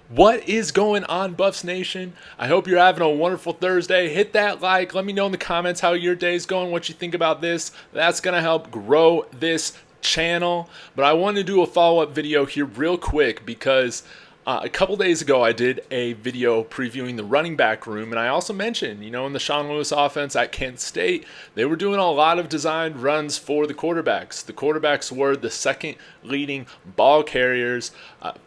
What is going on, Buffs Nation? I hope you're having a wonderful Thursday. Hit that like. Let me know in the comments how your day's going, what you think about this. That's going to help grow this channel. But I want to do a follow-up video here real quick because a couple days ago I did a video previewing the running back room, and I also mentioned, in the Sean Lewis offense at Kent State, they were doing a lot of designed runs for the quarterbacks. The quarterbacks were the second leading ball carriers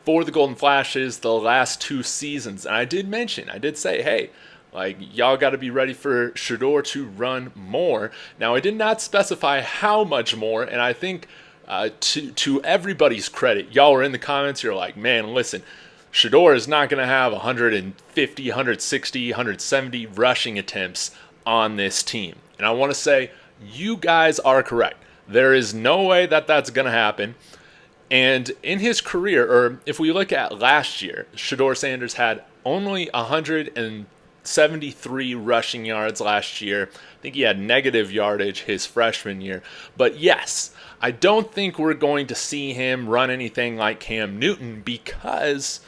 for the Golden Flashes the last two seasons. And I did say, hey, y'all got to be ready for Shedeur to run more. Now, I did not specify how much more, and I think to everybody's credit, y'all were in the comments, you're like, man, listen, Shedeur is not going to have 150, 160, 170 rushing attempts on this team. And I want to say, you guys are correct. There is no way that that's going to happen. And in his career, or if we look at last year, Shedeur Sanders had only 173 rushing yards last year. I think he had negative yardage his freshman year. But yes, I don't think we're going to see him run anything like Cam Newton because,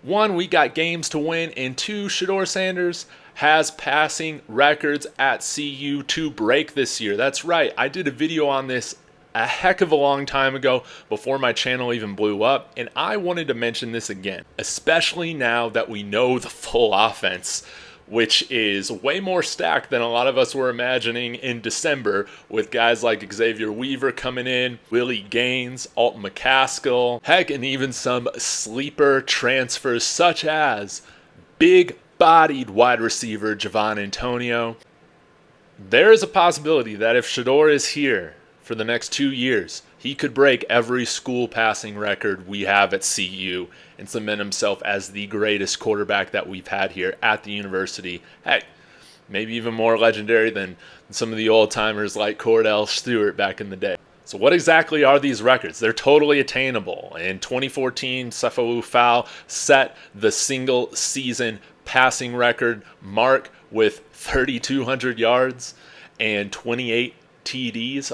one, we got games to win, and two, Shedeur Sanders has passing records at CU to break this year. That's right. I did a video on this a heck of a long time ago before my channel even blew up, and I wanted to mention this again, especially now that we know the full offense, which is way more stacked than a lot of us were imagining in December, with guys like Xavier Weaver coming in, Willie Gaines, Alton McCaskill, heck, and even some sleeper transfers such as big-bodied wide receiver Javon Antonio. There is a possibility that if Shedeur is here for the next 2 years, he could break every school passing record we have at CU and cement himself as the greatest quarterback that we've had here at the university. Heck, maybe even more legendary than some of the old-timers like Cordell Stewart back in the day. So what exactly are these records? They're totally attainable. In 2014, Sefo Ufal set the single-season passing record mark with 3,200 yards and 28 TDs,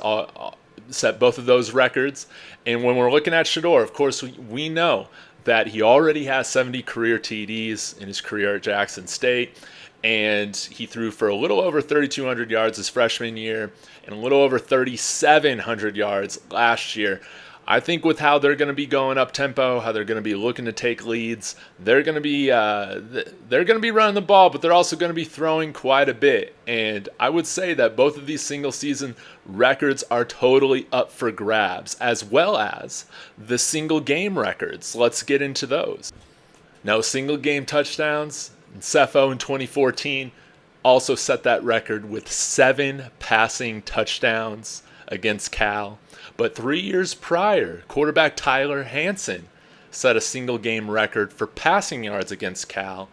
set both of those records. And when we're looking at Shedeur, of course, we know that he already has 70 career TDs in his career at Jackson State, and he threw for a little over 3,200 yards his freshman year and a little over 3,700 yards last year. I think with how they're going to be going up tempo, how they're going to be looking to take leads, they're going to be running the ball, but they're also going to be throwing quite a bit. And I would say that both of these single season records are totally up for grabs, as well as the single game records. Let's get into those. Now, single game touchdowns, Sefo in 2014 also set that record with 7 passing touchdowns against Cal. But 3 years prior, quarterback Tyler Hansen set a single game record for passing yards against Cal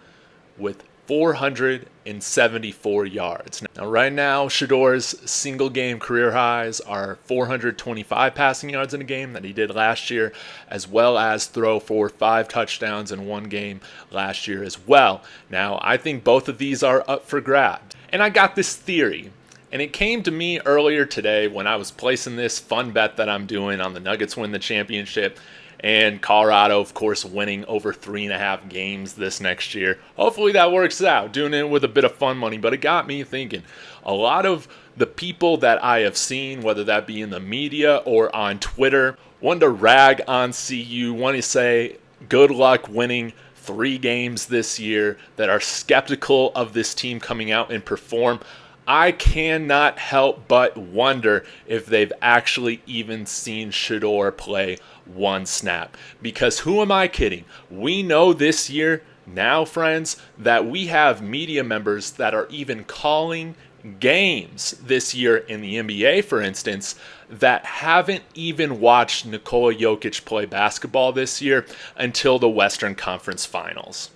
with 474 yards. Now, right now, Shedeur's single game career highs are 425 passing yards in a game that he did last year, as well as throw for 5 touchdowns in one game last year as well. Now, I think both of these are up for grabs. And I got this theory. And it came to me earlier today when I was placing this fun bet that I'm doing on the Nuggets win the championship and Colorado, of course, winning over 3.5 games this next year. Hopefully that works out, doing it with a bit of fun money. But it got me thinking, a lot of the people that I have seen, whether that be in the media or on Twitter, want to rag on CU, want to say good luck winning 3 games this year, that are skeptical of this team coming out and perform. I cannot help but wonder if they've actually even seen Shedeur play one snap. Because who am I kidding? We know this year now, friends, that we have media members that are even calling games this year in the NBA, for instance, that haven't even watched Nikola Jokic play basketball this year until the Western Conference Finals.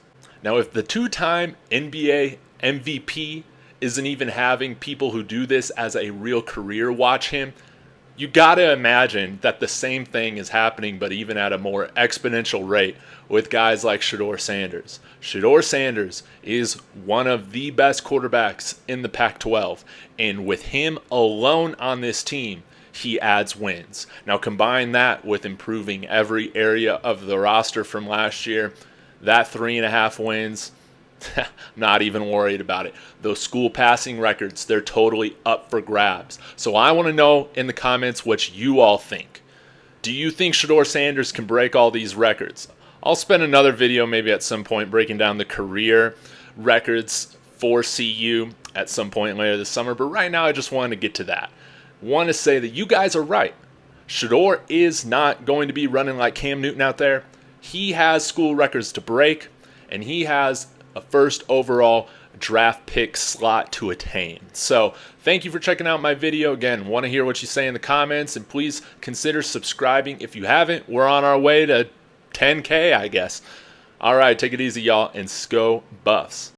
Now, if the 2-time NBA MVP isn't even having people who do this as a real career watch him, you gotta imagine that the same thing is happening, but even at a more exponential rate with guys like Shedeur Sanders. Shedeur Sanders is one of the best quarterbacks in the Pac-12, and with him alone on this team, he adds wins. Now combine that with improving every area of the roster from last year, That 3.5 wins, not even worried about it. Those school passing records, they're totally up for grabs. So I want to know in the comments what you all think. Do you think Shedeur Sanders can break all these records? I'll spend another video maybe at some point breaking down the career records for CU at some point later this summer. But right now I just wanted to get to that. Want to say that you guys are right. Shedeur is not going to be running like Cam Newton out there. He has school records to break, and he has a first overall draft pick slot to attain. So thank you for checking out my video. Again, want to hear what you say in the comments, and please consider subscribing if you haven't. We're on our way to 10K, I guess. All right, take it easy, y'all, and Sko Buffs.